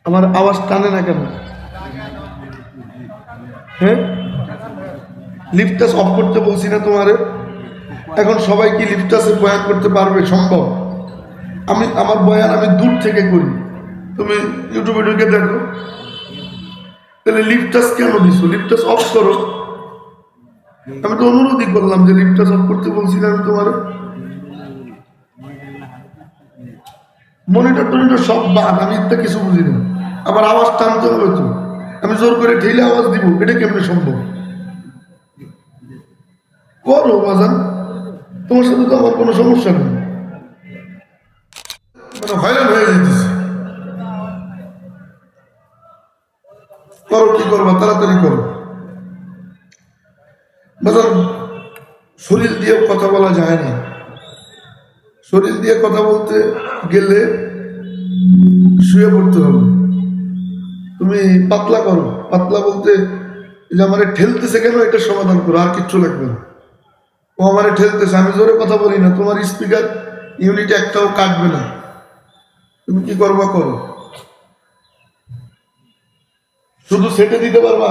আমার আওয়াজ টানে না কেন? হ্যাঁ, লিফটাস অফ করতে বলছি না তোমারে? এখন সবাই কি লিফটাসে বয়ান করতে পারবে? সম্ভব? আমি আমার বয়ান আমি দূর থেকে করি, তুমি ইউটিউবে ঢুকে দেখো। তাহলে লিফটাস কেন দিছো? লিফটাস অফ করো। আমি তো অনুরোধই করলাম যে লিফটাস অফ করতে বলছি না আমি তোমার? মনিটর টনিটর সব বাদ, আমি একটা কিছু বুঝি না। আমার আওয়াজ টানতে হবে তো, আমি জোর করে ঠেলে আওয়াজ দিব? এটা কেমনে সম্ভব? করো বাজান, তোমার সাথে তো আমার কোনো সমস্যা নেই, মানে হয়রান হয়ে যেতেছে। করো, কি করবো, তাড়াতাড়ি করো বাজান। শরীর দিয়ে কথা বলা যায় না। শরীর দিয়ে কথা বলতে গেলে শুয়ে পড়তে হবে। তুমি পাতলা করো। পাতলা বলতে যে আমারে ঠেলতেছে কেন, এটা সমাধান করো, আর কিচ্ছু লাগবে না। ও আমারে ঠেলতেছে, আমি জোরে কথা বলি না, তোমার স্পিকার ইউনিট একটাও কাটবে না। তুমি কি করবা করো, শুধু সেটে দিতে পারবা?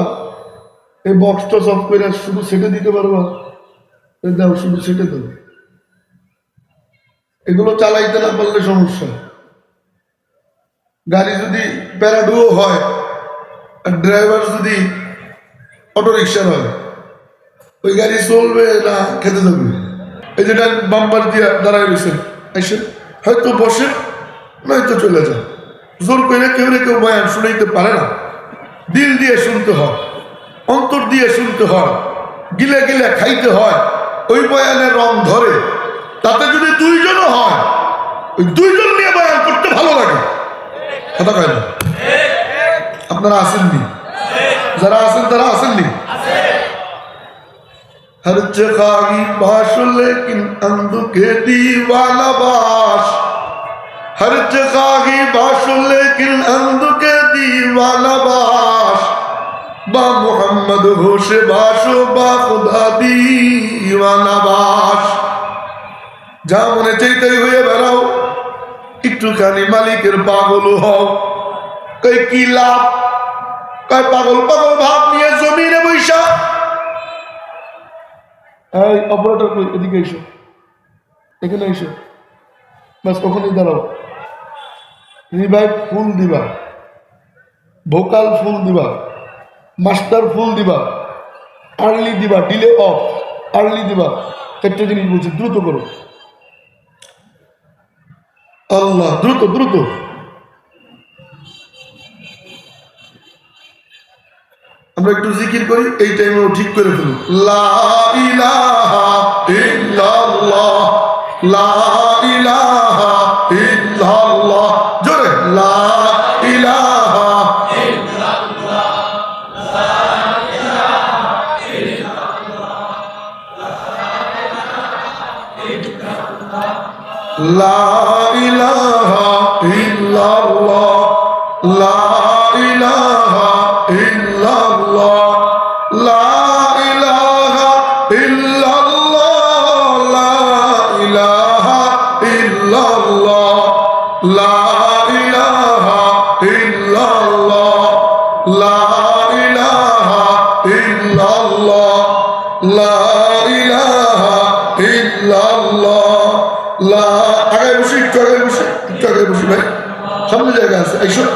এই বক্সটা অফ করে শুধু সেটে দিতে পারবা? দাও, শুধু সেটে দাও। এগুলো চালাইতে না পারলে সমস্যা। গাড়ি যদি প্যারাডুও হয় আর ড্রাইভার যদি অটো রিক্সার হয়, ওই গাড়ি চলবে না খেতে যাবে? এই যেটা বাম্পার দিয়ে দাঁড়ায় রয়েছেন, এসে হয়তো বসে নয়তো চলে যায়। জোর করে কেউ না কেউ বয়ান শুনাইতে পারে না। দিল দিয়ে শুনতে হয়, অন্তর দিয়ে শুনতে হয়, গিলে গিলে খাইতে হয়। ওই বয়ানের রং ধরে, তাতে যদি দুইজনও হয়, ওই দুইজন নিয়ে বয়ান করতে ভালো লাগে। কথা কয় না? আপনারা আসেননি? যারা আছেন তারা আসেননি? हर जगह बाश लेकिन अंधुके दीवाना बाश, हर जगह बाश लेकिन अंधुके दीवाना बाश, बा मोहम्मद होश बाशो बा खुदा दीवाना बाश। যা মনে চাইতে হয়ে বেড়াও, একটুখানি মালিকের পাগল হও। কই কি লাভ? কয় পাগল পাগল ভাব নিয়ে জমিনে বৈশা। এই অপারেটর কই, এদিকে এসো, এখানে এসো, বাস ওখানেই দাঁড়াও। রিভাইভ ফুল দিবা, ভোকাল ফুল দিবা, মাস্টার ফুল দিবা, আর্লি দিবা, ডিলে অফ, আর্লি দিবা। একটা জিনিস বলছি, দ্রুত করো। আল্লাহ, দ্রুত দ্রুত। আমরা একটু জিকির করি, এই টাইমেও ঠিক করে ফেলু। লা ইলাহা ইল্লাল্লাহ, লা ইলাহা ইল্লাল্লাহ। জোরে লা ইলাহা ইল্লাল্লাহ, লা ইলাহা ইল্লাল্লাহ, লা ইলাহা ইল্লাল্লাহ, লা ইলাহা ইল্লাল্লাহ, লা ইলাহা ইল্লাল্লাহ, লা ইলাহা ইল্লাল্লাহ, লা ইলাহা ইল্লাল্লাহ, লা ইলাহা ইল্লাল্লাহ, লা ইলাহা ইল্লাল্লাহ, লা। আগে বসে, একটু আগে বসে, একটু আগে বসে ভাই, সামনে জায়গা আছে। এইসব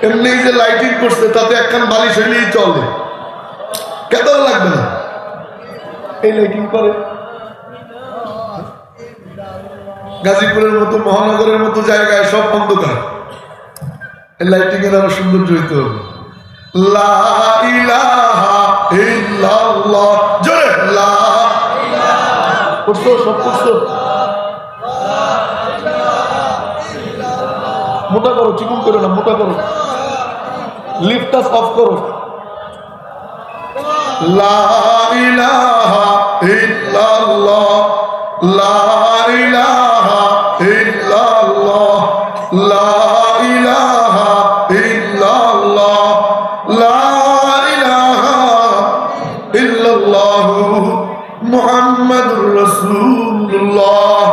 এমনি যে লাইটিং করছে তাতে একখান বালিশ হইলেই চলে, কেতন লাগবে না। এই লাইটিং করে গাজীপুরের মতো মহানগরের মতো জায়গায় সব অন্ধকার, এই লাইটিং এর আরো সৌন্দর্য হইতে হবে। লা ইলাহা ইল্লাল্লাহ, জোরে লা ইলাহা। করছো, সব করছো। মোটা করো, চিকুন করো না, মোটা করো। লিফটাস অফ করো। লা ইলাহা ইল্লাল্লাহ, লা ইলাহা ইল্লাল্লাহ, লা ইলাহা ইল্লাল্লাহ, লা ইলাহা ইল্লাল্লাহ মুহাম্মাদুর রাসূলুল্লাহ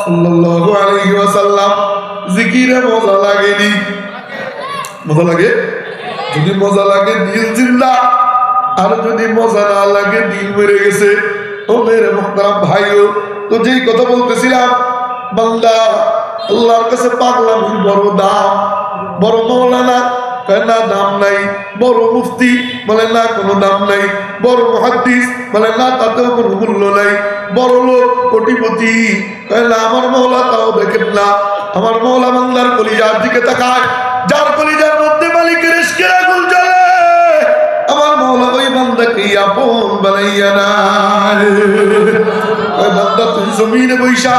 সাল্লাল্লাহু আলাইহি ওয়াসাল্লাম। জিকিরে মজা লাগেনি? মজা লাগে? যদি মজা লাগে দিল জিন্দা, আর যদি মজা না লাগে দিল মরে গেছে। ও মেরে মুহতারাম ভাইও, তো যেই কথা বলতেছিলাম, বান্দা আল্লাহর কাছে পাগলামি বড় দাম। বড় মৌলানা না দাম নাই, বড় মুফতি বলে না কোনো দাম নাই, বড় মুহাদ্দিস বলে না তাতেও কোনো মূল্য নাই, বড় লোক কোটিপতি না আমার মৌলা তাও দেখেন না। আমার মৌলা বান্দার কলিজার দিকে তাকায়, যার কলিজার মধ্যে মালিকের ইশকের আগুন জ্বলে, আমার মৌলা ওই বান্দাকে আপন বানাইয়া নাই। ওই বান্দা তুই জমিনে বৈশা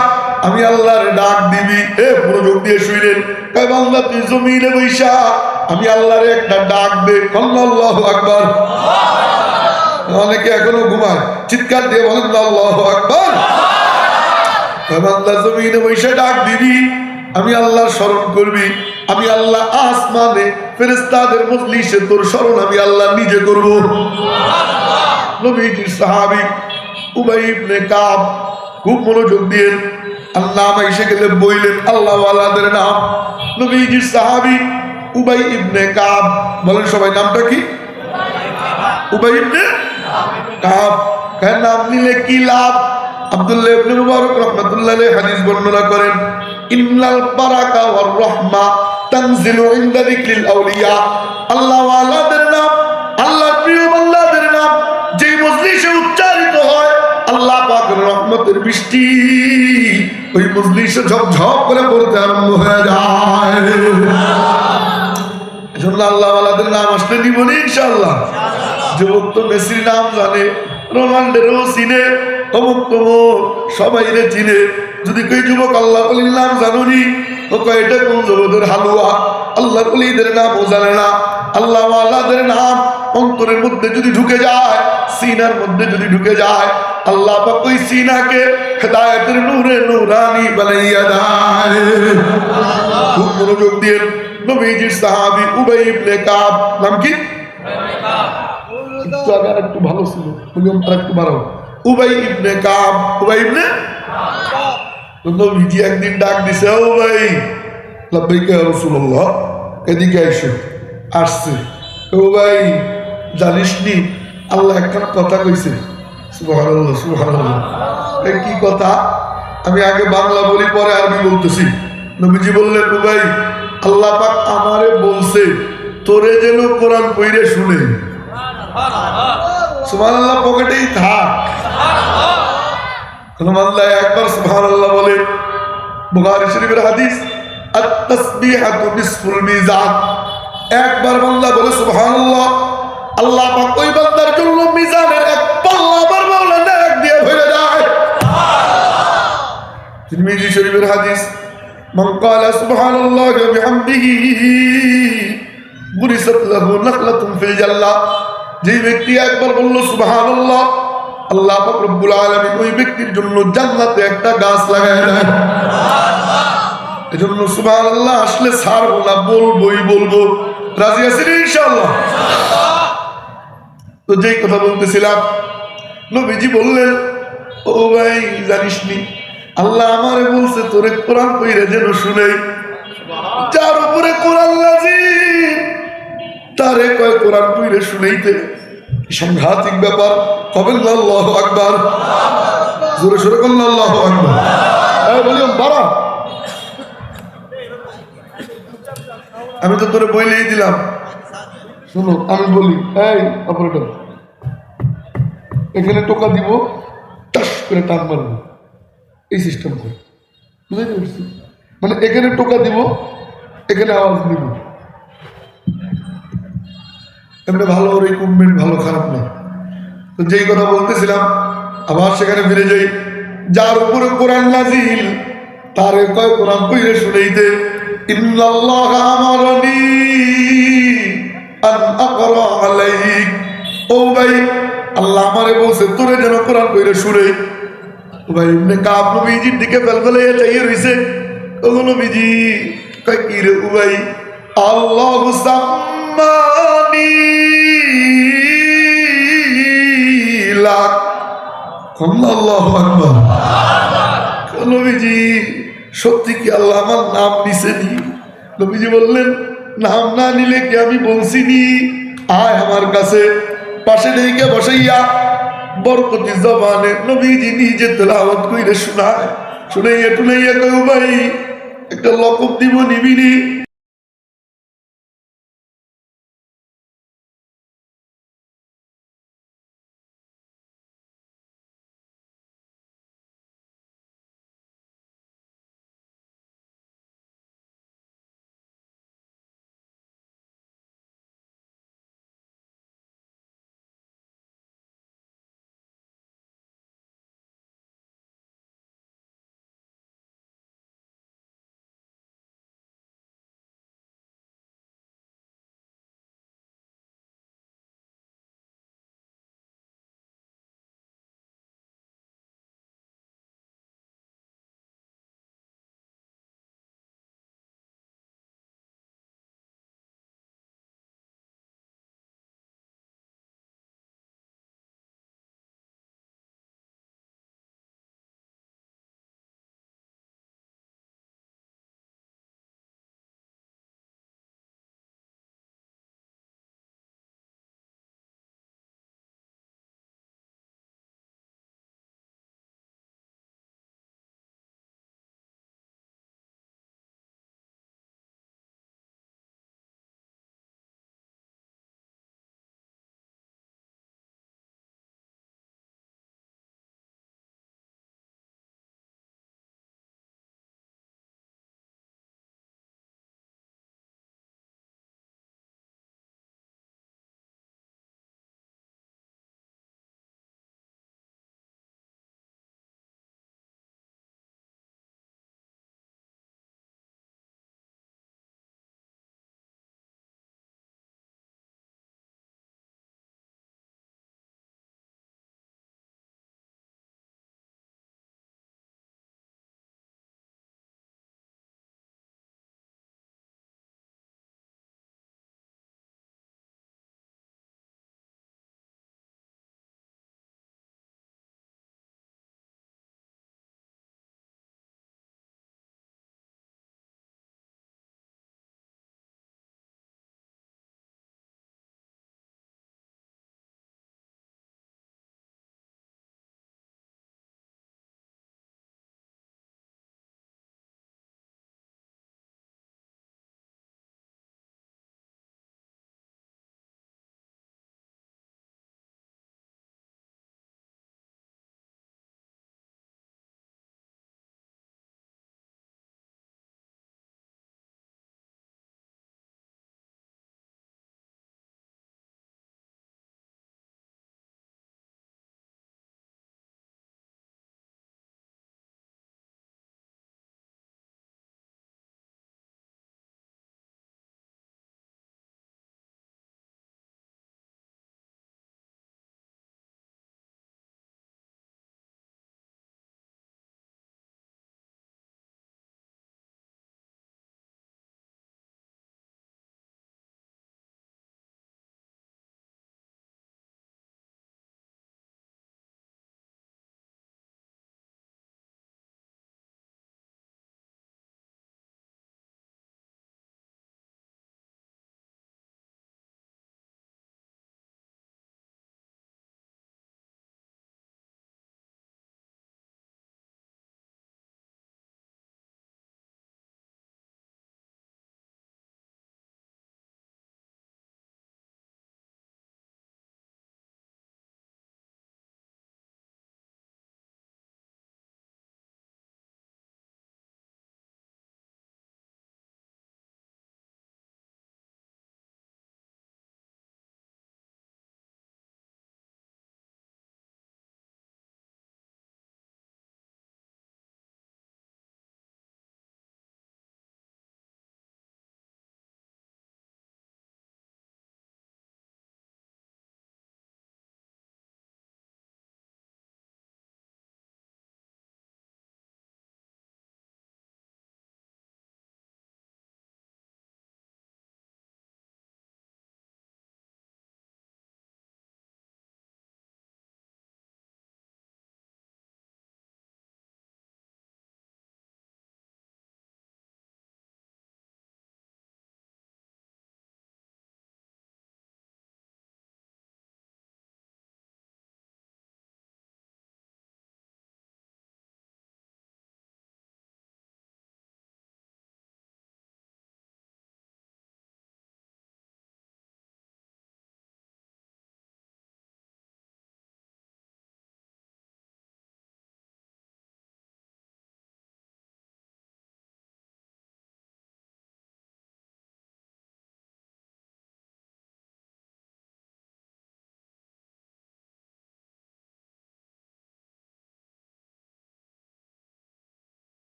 আমি আল্লাহর ডাক দিবি, মনোযোগ দিয়ে শুইলেন। ওই বান্দা তুই জমিনে বৈশা আমি আল্লাহর একটা ডাক দে, আল্লাহু আকবার। অনেকে এখনো ঘুমায়, চিৎকার দিয়ে বলেন আল্লাহু আকবার। ওই বান্দা জমিনে বৈশা ডাক দিবি, আমি আল্লাহর স্মরণ করবি। আমি আল্লাহ আসমানে ফেরেশতাদের মজলিসে তোর স্মরণ আমি আল্লাহ নিজে করব। নবীজির সাহাবী উবাই ইবনে কাব খুব মনোযোগ দিয়ে নাম এসে গেলে বইলেন আল্লাহ ওয়ালাদের নাম। নবীজির সাহাবী উবাই ইবনে কাব, বলেন সবাই নামটা কি? উবাই ইবনে কাব। নাম নিলে কি লাভ? আব্দুল্লাহ ইবনে মুবারক রাহমাতুল্লাহ আলাইহি হাদিস বর্ণনা করেন, ইন্নাল বারাকা ওয়ার রাহমা তানজিলু ইনদা যিকরিল আউলিয়া। আল্লাহ ওয়ালাদের নাম, আল্লাহর প্রিয় বান্দাদের নাম যেই মজলিসে উচ্চারিত হয়, আল্লাহ পাকের রহমতের বৃষ্টি ওই মজলিসে ঝপঝপ করে পড়তে আরম্ভ হয়ে যায়। এজন্য আল্লাহ ওয়ালাদের নাম আসলে নিব না ইনশাআল্লাহ। যুবক তো মেসির নাম জানে, রোনাল্ডোরও চিনে, অমুক তমুক সবাই রে চিনে। যদি কই যুবক আল্লাহ ওলির নাম জানুনি, ও কয় এটা কোন জগতের হালুয়া, আল্লাহ ওলিদের নামও জানে না। আল্লাহ ওয়ালাদের নাম অন্তরের মধ্যে যদি ঢুকে যায়, সিনার মধ্যে যদি ঢুকে যায়, আল্লাহ পাক ওই সিনাকে হেদায়েতের নূরে নূরানি বানাইয়া দেয়। খুব মনোযোগ দিয়ে নবীজির সাহাবী উবাই ইবনে কাব, নাম কি? একটু আগে আর একটু ভালো ছিল, ভলিউম আর একটু বাড়াও। উবাই ইবনে কাব, উবাই ইবনে নবীজি একদিন ডাক দিছে, ও ভাই, লাব্বাইকা ইয়া রাসূলুল্লাহ, এদিকে আইসো। আসছে, ও ভাই জানিস নি আল্লাহ একখানা কথা কইছে? সুবহানাল্লাহ সুবহানাল্লাহ। এই কি কথা? আমি আগে বাংলা বলি পরে আরবি বলতেছি। নবীজি বললেন, ও ভাই, আল্লাহ পাক আমারে বলছে তোরে যেন কোরআন পড়ে শুনে। সুবহানাল্লাহ পকেটেই থাক। একবার সুবহানাল্লাহ বলে, বুখারী শরীফের হাদিস, আত-তাসবিহাতু নিসফুল মিজান। একবার বান্দা বলে সুবহানাল্লাহ, আল্লাহ পাক ওই বান্দার জন্য মিজানের এক পাল্লা বার মাওলা নেক দিয়ে ভরে দেয়। তিরমিজি শরীফের হাদিস, মান ক্বালা সুবহানাল্লাহি ওয়া বিহামদিহি বুরিসাত লাহু নাখলাতুন ফিল জান্নাহ। যে ব্যক্তি একবার বলল সুবহানাল্লাহ, আল্লাহ পাক রব্বুল আলামিন ওই ব্যক্তির জন্য জান্নাতে একটা গাছ লাগায় দেয়। এজন্য সুবহানাল্লাহ আসলে ছাড়বো না, বলবোই বলবো। রাজি আছেন ইনশাআল্লাহ? তো যেই কথা বলতেছিলাম, নবীজি বললেন, ও ভাই জানিস নি আল্লাহ আমারে বলছে তোরে কোরআন পড়ে যেন শুনে। যার উপরে কোরআন নাযিল তারে কয় কোরআন পড়ে শুনাইতে। সাংঘাতিক ব্যাপার। কবেন আল্লাহু আকবার, জোরে সোরে বলেন আল্লাহু আকবার। এই বলিও বাড়া, আমি তো তোরে বইলেই দিলাম। শুনো আমি বলি, এই অপারেটর এখানে টোকা দিব, টাস করে টান মারবো, এই সিস্টেম করে, বুঝতে পারছি? মানে এখানে টোকা দিব, এখানে আওয়াজ নিব। এমনি ভালো রিক্রুটমেন্ট, ভালো খারাপ না। তো যেই কথা বলতেছিলাম আবার সেখানে ফিরে যাই। যার উপরে কোরআন নাযিল তারে কয় কোরআন পড়ে শুনাইতে। ইন্নাল্লাহ আমারানি আন আকরা আলাইক। ও ভাই, আল্লাহ আমারে বলছে তোরে যেন কোরআন পড়ে শুনাই। ও ভাই ইবনে কাব নবীজির দিকে ফেলফেলে চাইয়ে রইছে। ও নবীজি কয় কি রে? ও ভাই, আল্লাহু সাম্মানি লাক। আল্লাহু আকবার। নবীজি সত্যি কি আল্লাহ আমার নাম নিছেনি? নবীজি বললেন, নাম না নিলে কি আমি বলছিনি আয় আমার কাছে পাশে রেখে বসাইয়া বরকতি জবানে নবীজি নিজে তেলাওয়াত কইরে শোনায় শুনাইয়া টুনাইয়া কই ভাই একটা লকব দিব নিবিনি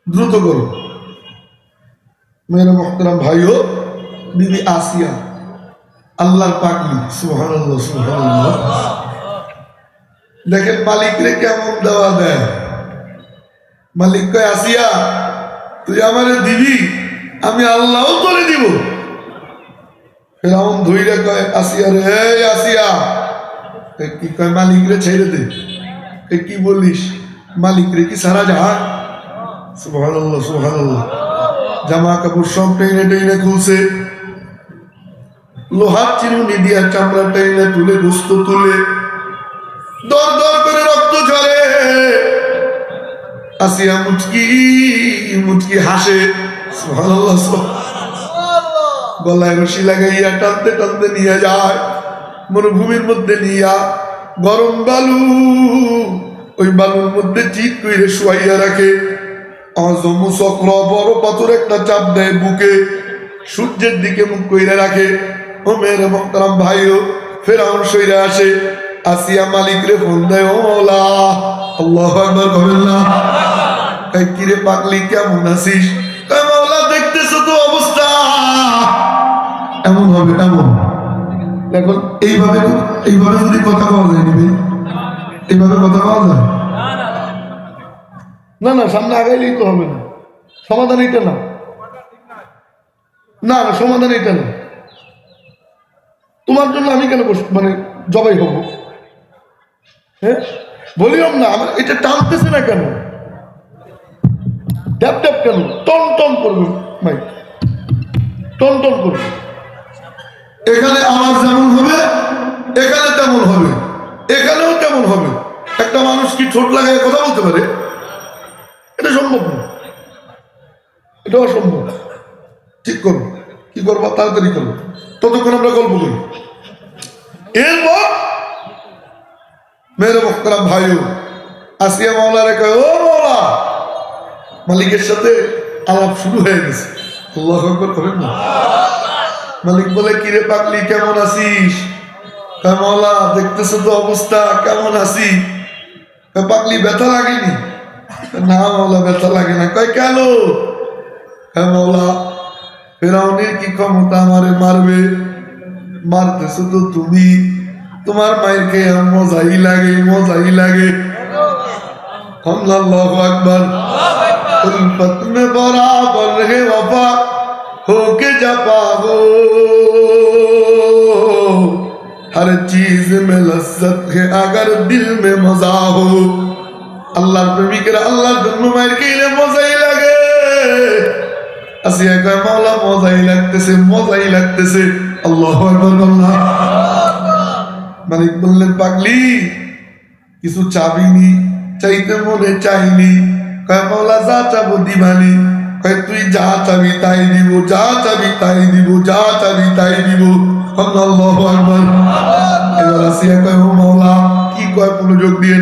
দ্রুত করো। মেরা মোহতারাম ভাইও, বিবি আসিয়া আল্লাহর পাগলি, সুবহানাল্লাহ সুবহানাল্লাহ। দেখেন মালিকরে কেমন দেওয়া দেয়। মালিক কয়, আসিয়া তুই আমারে দিবি, আমি আল্লাহও তোরে দিব। ফেরাউন ধইরা কয়, আসিয়া রে, আসিয়া। কি কয়, মালিক রে ছেড়ে দে। কি বলিস, মালিক রে কি সারা যায়? সুবহানাল্লাহ সুবহানাল্লাহ। জামা কাপড় সব টেনে টেনে খুলছে, লোহার চিরুনি দিয়া চামড়া টেনে তুলে, গোস্ত তুলে, দর দর করে রক্ত ঝরে। আসিয়া মুচকি মুচকি হাসে, সুবহানাল্লাহ। গলায় রশি লাগাইয়া টানতে টানতে নিয়ে যায় মরুভূমির মধ্যে, নিয়া গরম বালু, ওই বালুর মধ্যে চিত করে শুয়াইয়া রাখে। আজম চক্র বড় পাথর একটা চাপ দেয় বুকে, সূর্যের দিকে মুখ কইরা রাখে। ও মেরে মোহতারাম ভাইও, ফেরাউন সইরা আসে। আসিয়া মালিক রে ফোন দেয়, ও মওলা, আল্লাহু আকবার কবেন না। কই কিরে পাগলি, কেমন আছিস? কই মওলা, দেখতেছো তো অবস্থা, এমন হবে এমন। এখন এইভাবে এইভাবে যদি কথা বলা যায়, নিবে এইভাবে কথা বলা যায় না। না, সামনে আগাইলেই তো হবে না। সমাধান এটা না, না না, সমাধান এটা না। তোমার জন্য আমি কেন মানে জবাই হব? হ্যাঁ, বলিলাম না, আমার এটা টানতেছে না কেন? ট্যাপ ট্যাপ কেন? টন টন করবে ভাই, টন টন করবে। এখানে আওয়াজ যেমন হবে, এখানে তেমন হবে, এখানেও তেমন হবে। একটা মানুষ কি ঠোঁট লাগায় কথা বলতে পারে? এটা সম্ভব না, এটা অসম্ভব। ঠিক করবো, কি করবো, তাড়াতাড়ি করবো, ততক্ষণ আমরা গল্প করি। এরপর মেরে মোহতারাম ভাইও, আসিয়া মাওলারে কয়, ও মাওলা। মালিকের সাথে আলাপ শুরু হয়ে গেছে। আল্লাহু আকবার করেন না। মালিক বলে, কিরে পাগলি, কেমন আছিস? কয় মাওলা, দেখতেছো তো অবস্থা, কেমন আছি? কয় পাগলি, ব্যথা লাগেনি? না মাওলা, ব্যথা লাগে না। কয় কেন? হ্যাঁ মাওলা, ফেরাউনের কি ক্ষমতা আমারে মারবে? মারতেছো তো তুমি, তোমার মায়ের খেয়ে মজাই লাগে, মজাই লাগে। আল্লাহু আকবার। उल्फत में बराबर है वफा होके जा पाओ, हर चीज में लज्जत है अगर दिल में मजा हो। আল্লাহর প্রেমিকেরা আল্লাহর জন্য মায়ের খেলে মজাই লাগে। আসিয়া কয়, মাওলা, মজাই লাগতেছে, মজাই লাগতেছে। আল্লাহু আকবার। আল্লাহ। মালিক বললেন, পাগলি, কিছু চাবিনি? চাইতে মনে চাইনি। কয় মাওলা, যা চাবো দিবানি। কয় তুই যা চাবি তাই দিব, যা চাবি তাই দিব, যা চাবি তাই দিব। আল্লাহু আকবার। এবার আসিয়া কয়, ও মাওলা, কি কয় মনোযোগ দিয়ে?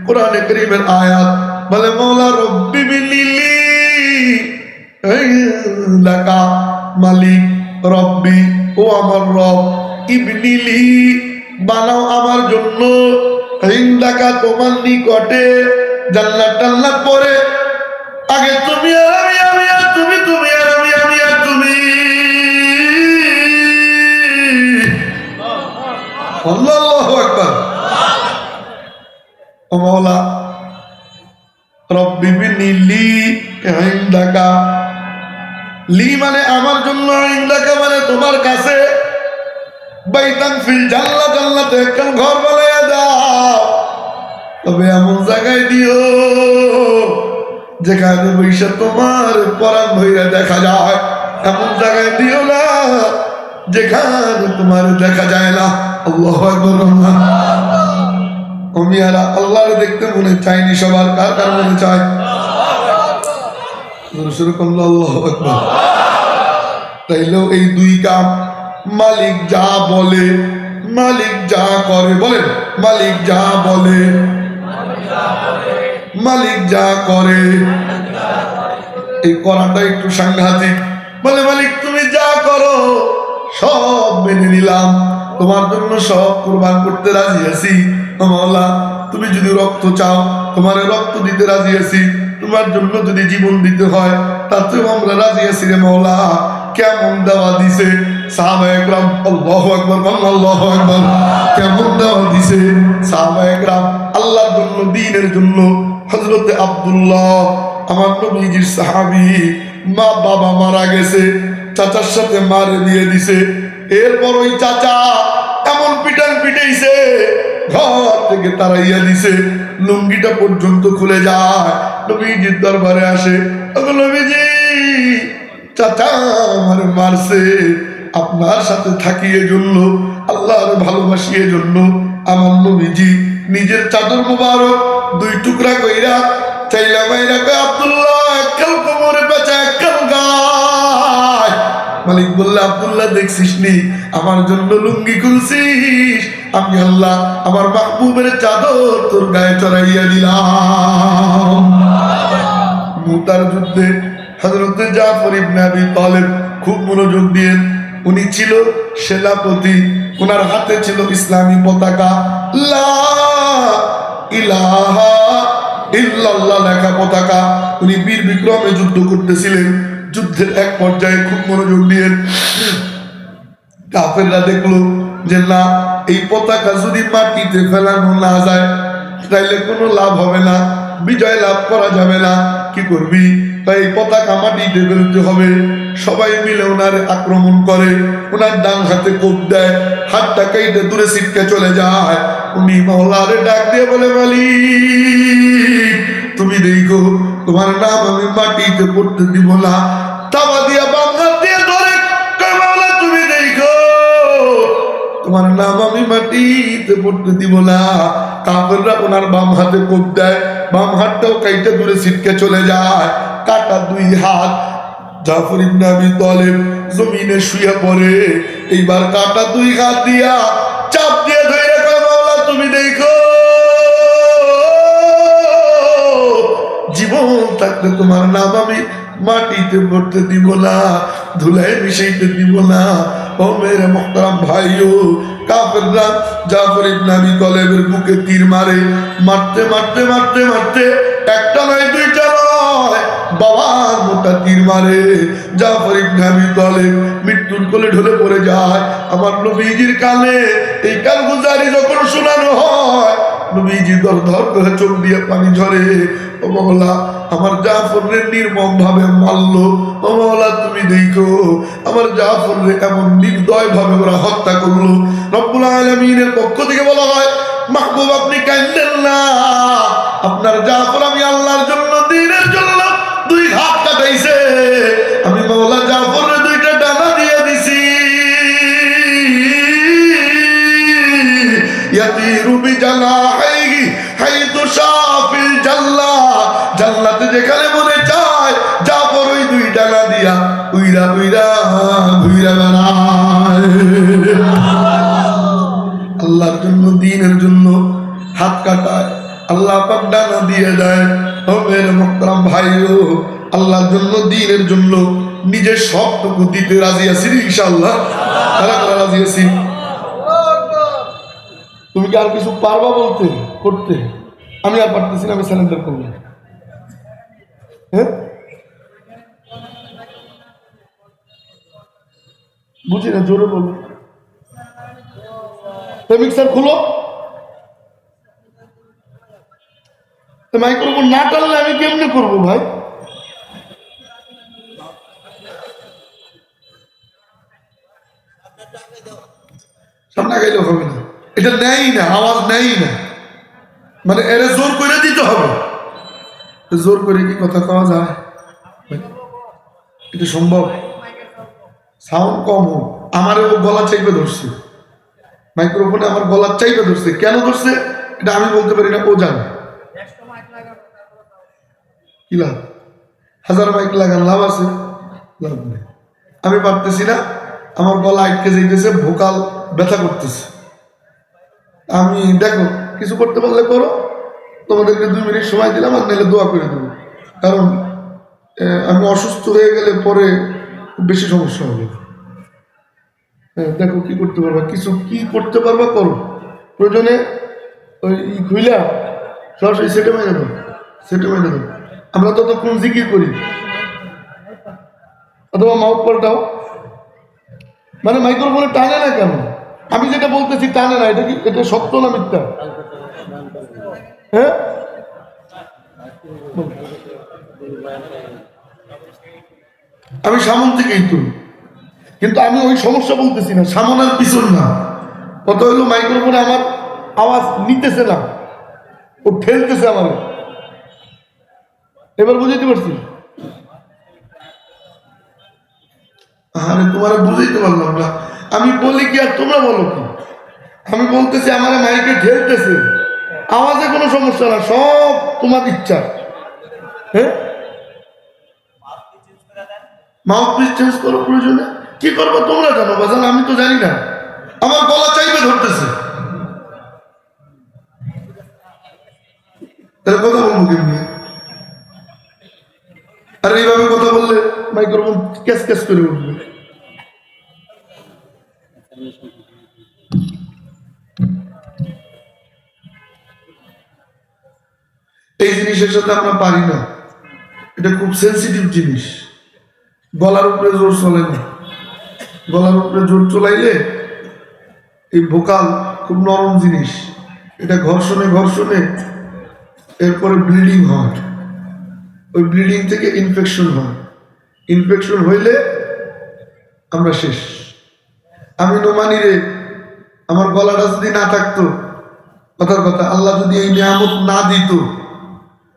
কোরআনে কারীমের আয়াত বলে, মাওলা রব্বি বিলিলি লাকা, মালিক রব্বি, ও আমার রব, ইবনিলি, বানাও আমার জন্য, ইনদাকা, তোমার নিকটে, জান্নাত টান্নাত পরে, আগে তুমি আর আমি, আমি আর তুমি, তুমি আর আমি, আমি আর তুমি। আল্লাহু আকবার। ও মাওলা, রব্বি বিনিলি ইনদাকা, লি মানে আমার জন্য, ইনদাকা মানে তোমার কাছে, বাইতান ফিল জান্নাত, জান্নাতে একখান ঘর বানাইয়া দাও। তবে এমন জায়গায় দিও যেখানে বৈশা তোমার পরাণ ভইরা দেখা যায়। এমন জায়গায় দিও না যেখানে তোমার দেখা যায় না। আল্লাহু আকবার। ওমিয়ারা আল্লাহর দেখতে মনে চাইনি সবার, কার কার মনে চায়? আল্লাহু আকবার। তাইলেও এই দুই কাম, মালিক যা বলে, মালিক যা করে, বলেন মালিক যা বলে, মালিক যা করে, এই করাটা একটু সাংঘাতিক। বলে, মালিক তুমি যা করো সব মেনে নিলাম, তোমার জন্য সব কুরবান করতে রাজি আছি। মাওলা, তুমি যদি রক্ত চাও, তোমার রক্ত দিতে রাজি আছি। তোমার জন্য যদি জীবন দিতে হয় তাতেও আমরা রাজি আছি রে মওলা। কেমন দাওয়া দিছে সাহাবায়ে কেরাম, আল্লাহু আকবার, আল্লাহু আকবার। কেমন দাওয়া দিছে সাহাবায়ে কেরাম আল্লাহর জন্য, দ্বীনের জন্য। হযরতে আব্দুল্লাহ আমার নবীজির সাহাবী, মা বাবা মারা গেছে, চাচার সাথে মারে দিয়ে দিছে। এরপর ওই চাচা এমন পিটান পিটাইছে, ঘর থেকে তাড়াইয়া দিছে, লুঙ্গিটা পর্যন্ত খুলে যায়। নবীজির দরবারে আসে, নবীজি চাচা আমার মারছে, আপনার সাথে থাকি এজন্য, আল্লাহর ভালোবাসি এজন্য। আমার নবীজি নিজের চাদর মোবারক দুই টুকরা কইরা চাইলা মাইরা কয়, আব্দুল্লাহ এককাল কোমরে বেচা এককাল গায়। মালিক বললে, আব্দুল্লাহ দেখছিস নি আমার জন্য লুঙ্গি খুলছিস, আমি আল্লাহ আমার মাহবুবের চাদর তোর গায়ে চড়াইয়া দিলাম। মুতার যুদ্ধে হযরত জাফর ইবনে আবি তালেব খুব মনোযোগ দিয়ে, উনি ছিল সেনাপতি, ওনার হাতে ছিল ইসলামী পতাকা, লা ইলাহা ইল্লাল্লাহ লেখা পতাকা। উনি বীর বিক্রমে যুদ্ধ করতেছিলেন। যুদ্ধের এক পর্যায়ে খুব মনোযোগ দিয়ে কাফেররা দেখলো যে না, এই পতাকা যদি মাটিতে ফেলানো না যায় তাইলে কোনো লাভ হবে না, বিজয় লাভ করা যাবে না। কি করবি? তাই পতাকা মাটিতে ফেলতে হবে। সবাই মিলে ওনার আক্রমণ করে, ওনার ডান হাতে কোপ দেয়, হাতটা কেটে দূরে ছিটকে চলে যায়। উনি মাওলারে ডাক দিয়ে বলে, মালিক তুমি দেখো তোমার নাম আমি মাটিতে পড়তে দিব না। তাওয়া দিয়া বাম হাত দিয়ে ধরে কয়, মাওলা তুমি দেখো তোমার নাম আমি মাটিতে পড়তে দিব না। কাফেররা ওনার বাম হাতে কোপ দেয়, বাম হাতটাও কাইটা দূরে ছিটকে চলে যায়। কাটা দুই হাত। জাফর ইবনে আবি তালেব জমিনে শুয়ে পড়ে। এইবার কাটা দুই হাত দিয়া চাপ দিয়ে ধরে কয়, মাওলা তুমি দেখো জীবন থাকতে তোমার নাম আমি মাটিতে পড়তে দিব না, ধুলায় মিশাইতে দিব না। ও মেরে মুহতারাম ভাইও, কাফেররা জাফর ইবনে আবি তালেবের বুকে তীর মারে, মারতে মারতে মারতে মারতে একটা নয় দুইটা নয় বাবার মোটা তীর মারে। জাফর ইবনে আবি তালেব মৃত্যুর কোলে ঢলে পড়ে যায়। আমার নবীজির কানে এই কারগুজারি যখন শোনানো হয়, নবীজি দর ধর করে চোখ দিয়ে পানি ঝরে। ও মাওলা আমার জাফরকে নির্মম ভাবে মারলো। ও মাওলা তুমি দেখো আমার জাফরকে এমন নির্দয় ভাবে ওরা হত্যা করলো। রব্বুল আলামিনের পক্ষ থেকে বলা হয়, মাহবুব আপনি কাঁদেন না, আপনার জাফর আমি আল্লাহর জন্য, দ্বীনের জন্য দুই হাত কাটাইছে, আমি মাওলা জাফরের দুইটা ডানা দিয়ে দিছি। ইয়াতিরু বিজানাহিহি হাইতু শাফিল জান্নাহ, জান্নাতে যেখানে মনে চায় জাফর ওই দুই ডানা দিয়া উইরা উইরা ঘুইরা বেড়ায়। আল্লাহর জন্য, দ্বীনের জন্য হাত কাটায়, আল্লাহ পাক ডানা দিয়ে দেয়। ও মেরে মুহতারাম ভাইও, আল্লাহর জন্য, দ্বীনের জন্য নিজের সবটুকু দিতে রাজি আছি ইনশাআল্লাহ। কারা কারা রাজি আছি? তুমি কি আর কিছু পারবা বলতে করতে? আমি আর পারতেছি না, আমি স্যালেন্ডার করবো। হ্যাঁ বুঝি না, জোরে বলো। মিক্সার খুলো। মাইক্রোফোন না টানলে আমি কেমনে করবো ভাই? সামনে গাইলে হবে না, এটা নেই না, আওয়াজ নেই না, মানে এরা জোর করে দিতে হবে। জোর করে কি কথা কওয়া যায়? এটা সম্ভব? সাউন্ড কম হোক, আমার গলা চাইবে ধরছে, মাইক্রোফোনে আমার গলা চাইবে ধরছে। কেন ধরছে এটা আমি বলতে পারি না, ও জানে। কি লাভ? হাজার মাইক লাগান লাভ আছে? লাভ নেই। আমি পারতেছি না, আমার গলা আটকে যাইতেছে, ভোকাল ব্যথা করতেছে। আমি দেখো কিছু করতে পারলে করো, তোমাদেরকে 2 মিনিট সময় দিলাম, আর নাহলে দোয়া করে দেবো। কারণ আমি অসুস্থ হয়ে গেলে পরে বেশি সমস্যা হবে। দেখো কি করতে পারবা, কিছু কি করতে পারবা করো, প্রয়োজনে ওই খুইলা সরাসরি সেটে মেরে দাও, সেটে মেরে দাও। আমরা ততক্ষণ জিকির করি অথবা মাউথ পাল্টাও। মানে মাইক্রোফোনে টানে না কেন? আমি যেটা বলতেছি টানে না, এটা কি এটা সত্য না মিথ্যা? হ্যাঁ, আমি সামন থেকেই তুলি, কিন্তু আমি ওই সমস্যা বলতেছি না, সামনের পিছন না। কত হইলো মাইক্রোফোনে আমার আওয়াজ নিতেছে না, ও ঠেলতেছে আমার। এবার বুঝাইতে পারছি? আরে তোমার বুঝাইতে পারলাম না। আমি বলি কি আর তোমরা বলো কি? আমি বলতেছি আমার মাইকে ঠেলতেছে, আওয়াজে কোনো সমস্যা না, সব তোমার ইচ্ছা। হ্যাঁ, মাউথপিস চেঞ্জ করো প্রয়োজনে। কি করবো তোমরা জানো বাজান, আমি তো জানি না। আমার গলা চাইবে ধরতেছে, তাহলে কথা বলবো কেমনি? আর এইভাবে কথা বললে মাইক্রোফোন ক্যাস ক্যাস করে উঠবে। এই জিনিসের সাথে আমরা পারি না, এটা খুব সেন্সিটিভ জিনিস। গলার উপরে জোর চলে না, গলার উপরে জোর চলাইলে এই ভোকাল খুব নরম জিনিস, এটা ঘর্ষণে ঘর্ষণে এরপরে ব্লিডিং হয়, ওই ব্লিডিং থেকে ইনফেকশন হয়, ইনফেকশন হইলে আমরা শেষ। আমি নোমানি রে, আমার গলাটা যদি না থাকতো, কথার কথা, আল্লাহ যদি এই নিয়ামত না দিত,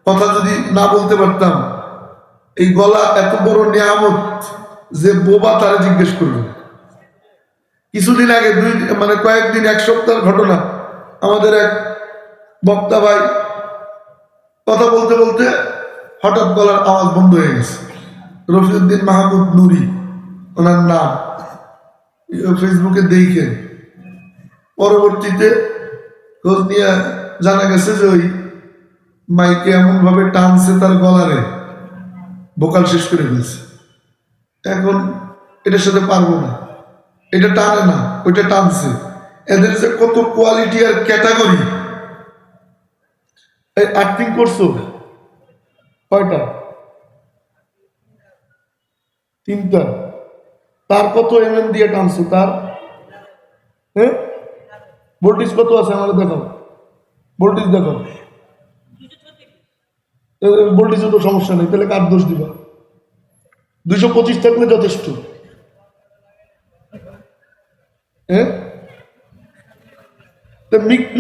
কথা যদি না বলতে পারতাম, এই গলা এত বড় নিয়ামত যে বোবা তারা জিজ্ঞেস করবে। কিছুদিন আগে কয়েকদিন, এক সপ্তাহের ঘটনা, আমাদের এক বক্তা ভাই কথা বলতে বলতে হঠাৎ গলার আওয়াজ বন্ধ হয়ে গেছে। রফিউদ্দিন মাহমুদ নুরি ওনার নাম, ফেসবুকে দেখে পরবর্তীতে খোঁজ নিয়ে জানা গেছে যে ওই মাইকে এমন ভাবে টানছে তার গলারে, ভোকাল শেষ করে ফেলছে। এখন এটার সাথে পারবো না, এটা টানে না, ওইটা টানছে। এদের যে কত কোয়ালিটি আর ক্যাটাগরি। আর্থিং করছো কয়টা? 3টা। তার কত এমএম দিয়ে টানছো তার? হ্যাঁ, ভোল্টেজ কত আছে আমার দেখাও, ভোল্টেজ দেখো। ভোল্টেজে তো সমস্যা নেই, তাহলে কার দোষ দিবা? 225 থাকলে যথেষ্ট। হ্যাঁ,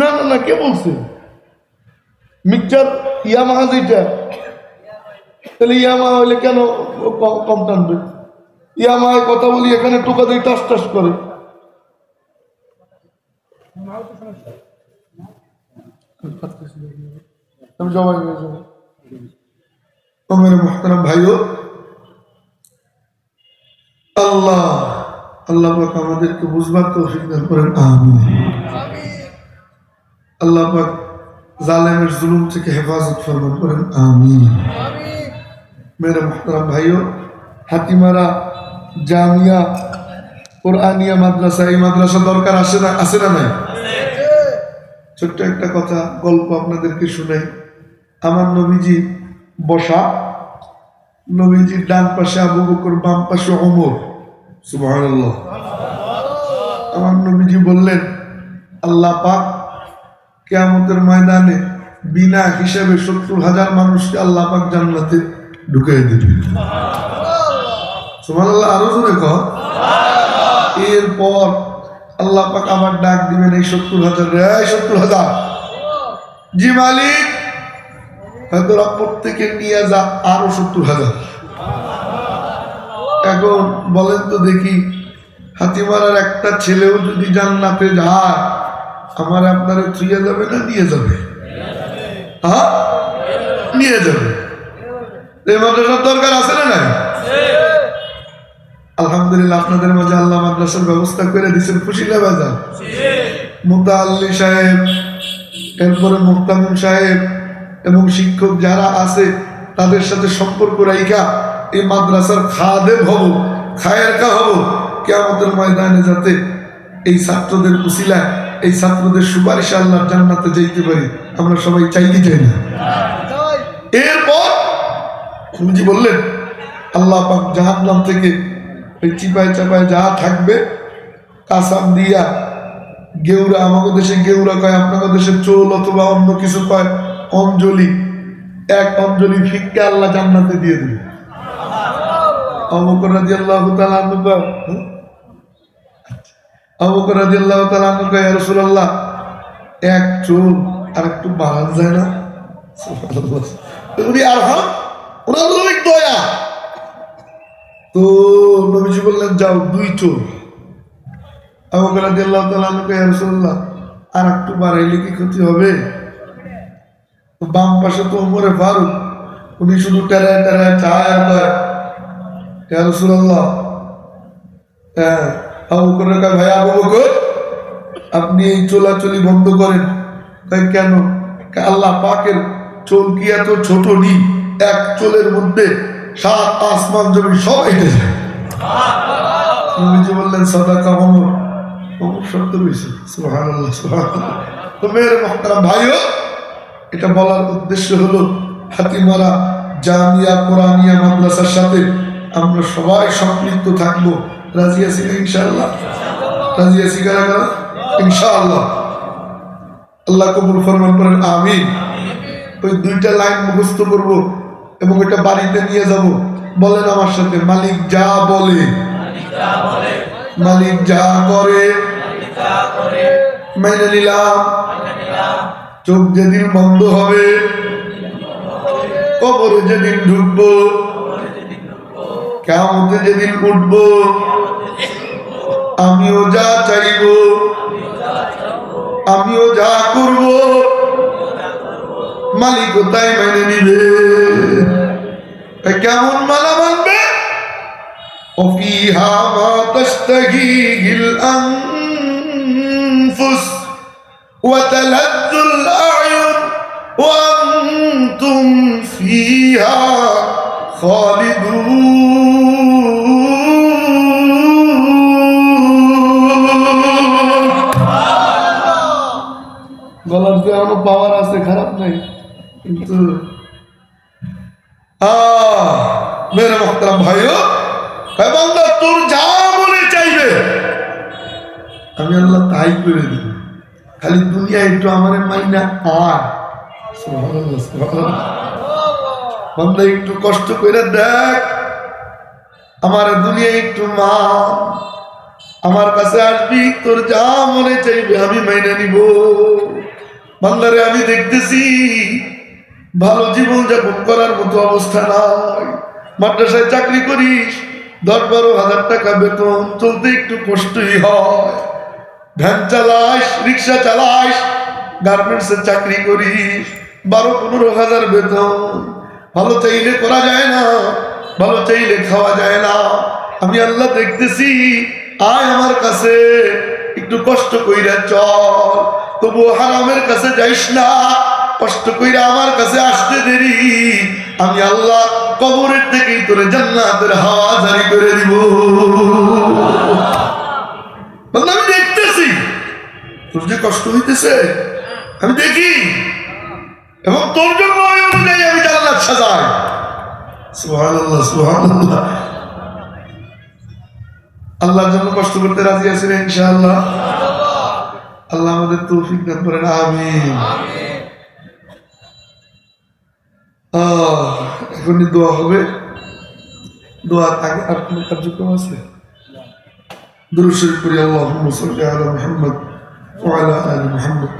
না না না, কে বলছে মিক্সচার ইয়ামাহা যেটা, তাহলে ইয়ামাহা হইলে কেন কম টানবে? ইয়ামাহায় কথা বলি, এখানে টোকা দিয়ে টাস টাস করে। আমি জবাই মেরে মোহতারাম ভাইও, আল্লাহ আল্লাহ পাক আমাদেরকে বুঝবার তৌফিক দান করেন, আমিন। আল্লাহ পাক জালেমের জুলুম থেকে হেফাজত ফরমান করেন, আমিন। মেরে মোহতারাম ভাইও, হাতিমারা জামিয়া কোরআনিয়া মাদ্রাসা, এই মাদ্রাসা দরকার আছে না নাই? ছোট্ট একটা কথা, গল্প আপনাদেরকে শুনাই। আমার নবীজি বসা, নবীজির ডান পাশে আবু বকর, বাম পাশে ওমর। সুবহানাল্লাহ। আমার নবীজি বললেন, আল্লাহ পাক কিয়ামতের ময়দানে বিনা হিসাবে 70,000 মানুষকে আল্লাহ পাক জান্নাতে ঢুকিয়ে দিবেন। সুবহানাল্লাহ, আরো জোরে কর। এরপর আল্লাহ পাক আবার ডাক দিবেন, এই 70,000 জি মালিক, হয়তো প্রত্যেকে নিয়ে যা আরো 70,000। এখন বলেন তো দেখি, হাতিমারার একটা ছেলেও যদি জান্নাতে যায়, আমার আপনারা থুয়ে যাবে না নিয়ে যাবে? হ্যাঁ, নিয়ে যাবে। এই মাদ্রাসার দরকার আছে না নাই? আলহামদুলিল্লাহ, আপনাদের মাঝে আল্লাহ মাদ্রাসার ব্যবস্থা করে দিচ্ছেন, খুশি না বাজার? মুতাআল্লি সাহেব, এরপরে মুহতামিম সাহেব এবং শিক্ষক যারা আছে, তাদের সাথে সম্পর্ক রাইখা এই মাদ্রাসার খাদেম হব, খায়েরকা হব, কিয়ামতের ময়দানে যাতে এই ছাত্রদের উসিলায়, এই ছাত্রদের সুপারিশে আল্লাহর জান্নাতে যাইতে পারি। আমরা সবাই চাই কি চাই না? এরপর নবীজি বললেন আল্লাহ পাক জাহান্নাম থেকে ওই চিপায় চাপায় যা থাকবে কাসাম দিয়া, গেউরা, আমাদের দেশে গেউরা কয়, আপনাদের দেশে চোল অথবা অন্য কিছু কয় অঞ্জলি, এক অঞ্জলি ফিক্কা আল্লাহ জান্নাতে দিয়ে দিবে। আবু বকর রাদিয়াল্লাহু তাআলা আনহু কয়, আবু বকর রাদিয়াল্লাহু তাআলা আনহু কয়, ইয়া রাসূলুল্লাহ, এক চুল আর একটু বাড়ানো যায় না? সুবহানাল্লাহ। উনি আরহাম, ওনার অনেক দয়া। তো নবীজি বললেন যাও, দুই চুল। আবু বকর রাদিয়াল্লাহু তাআলা আনহু কয়, ইয়া রাসূলুল্লাহ, আর একটু বাড়াইলে কি ক্ষতি হবে? তো বাম পাশে তো ওমরে ফারুক, উনি শুধু টেরায় টেরায় চায় আর কয়, ইয়া রাসূলুল্লাহ, হ্যাঁ। আবু বকর কয়, ভাই আবু বকর, আপনি এই চোলাচলি বন্ধ করেন। তাই কেন? আল্লাহ পাকের চুল কি এত ছোট নি? এক চুলের মধ্যে 7 আসমান জমি সব হেঁটে যায়। নবীজি বললেন সাদাকা ওমর, ওমর সত্য বলেছে। সুবহানাল্লাহ, সুবহানাল্লাহ। তো মেরে মুহতারাম ভাইও, এটা বলার উদ্দেশ্য হলো হাতিমারা জামিয়া কোরআনিয়া মাদ্রাসার সাথে আমরা সবাই সম্পৃক্ত থাকবো। রাজি আছি ইনশাআল্লাহ? রাজি আছি কারা কারা? ইনশাআল্লাহ। আল্লাহ কবুল ফরমান করেন, আমিন। ওই 2টা লাইন মুখস্থ করব এবং এটা বাড়িতে নিয়ে যাব। বলেন আমার সাথে, মালিক যা বলে, মালিক যা করে মেনে নিলাম। চোখ যেদিন বন্ধ হবে, কবরে যেদিন ঢুকবো, কিয়ামতে যেদিন উঠবো, আমিও যা চাইবো, আমিও যা করব, মালিক তাই মেনে নিবে। কেমন মালা মানবে? وفيها ما تشتهيه الأنفس وتلذ الأعين وأنتم فيها خالدون। গলার যে এমন পাওয়ার আছে, খারাপ নাই, কিন্তু মেরে মুহতারাম ভাইও, বান্দা তোর যা মনে চাইবে আমি আল্লাহ তাই করে দিব। খালি দুনিয়া একটু আমার মাইনা আর। সুবহানাল্লাহ, সুবহানাল্লাহ। বান্দা একটু কষ্ট করে দেখ, আমার দুনিয়া একটু মা, আমার কাছে আসবি, তোর যা মনে চাইবে আমি মাইনা নিব। বান্দারে আমি দেখতেছি ভালো জীবন যাপন করার মতো অবস্থা নাই। মাদ্রাসায় চাকরি করিস, 10-12 হাজার টাকা বেতন, চলতে একটু কষ্টই হয়। ভ্যান চালাইস, রিক্সা চালাইস, গার্মেন্টসে চাকরি করিস, 12-15 হাজার বেতন। ভালো চাইলে করা যায় না, ভালো চাইলে খাওয়া যায় না। আমি আল্লাহ দেখতেছি, আয় আমার কাছে, একটু কষ্ট কইরা চল। তবু হারামের কাছে যাইস না, কষ্ট কইরা আমার কাছে আসতে দেরি, আমি আল্লাহ কবরের থেকেই তোরে জান্নাতের হাওয়া জারি করে দিব। আমি দেখতেছি তোর যে কষ্ট হইতেছে, আমি দেখি, এবং তোর জন্য ওই অনুযায়ী আমি জান্নাত সাজাই। সুবহানাল্লাহ, সুবহানাল্লাহ। আল্লাহর জন্য কষ্ট করতে রাজি আছেন ইনশাআল্লাহ? আল্লাহ আমাদের তৌফিক দান করেন, আমিন। এখনই দোয়া হবে। দোয়ার আগে আর কোনো কার্যক্রম আছে? দুরূদ শরীফ পড়ি, আল্লাহুম্মা সাল্লি আলা মুহাম্মদ ওয়া আলা আলি মুহাম্মদ।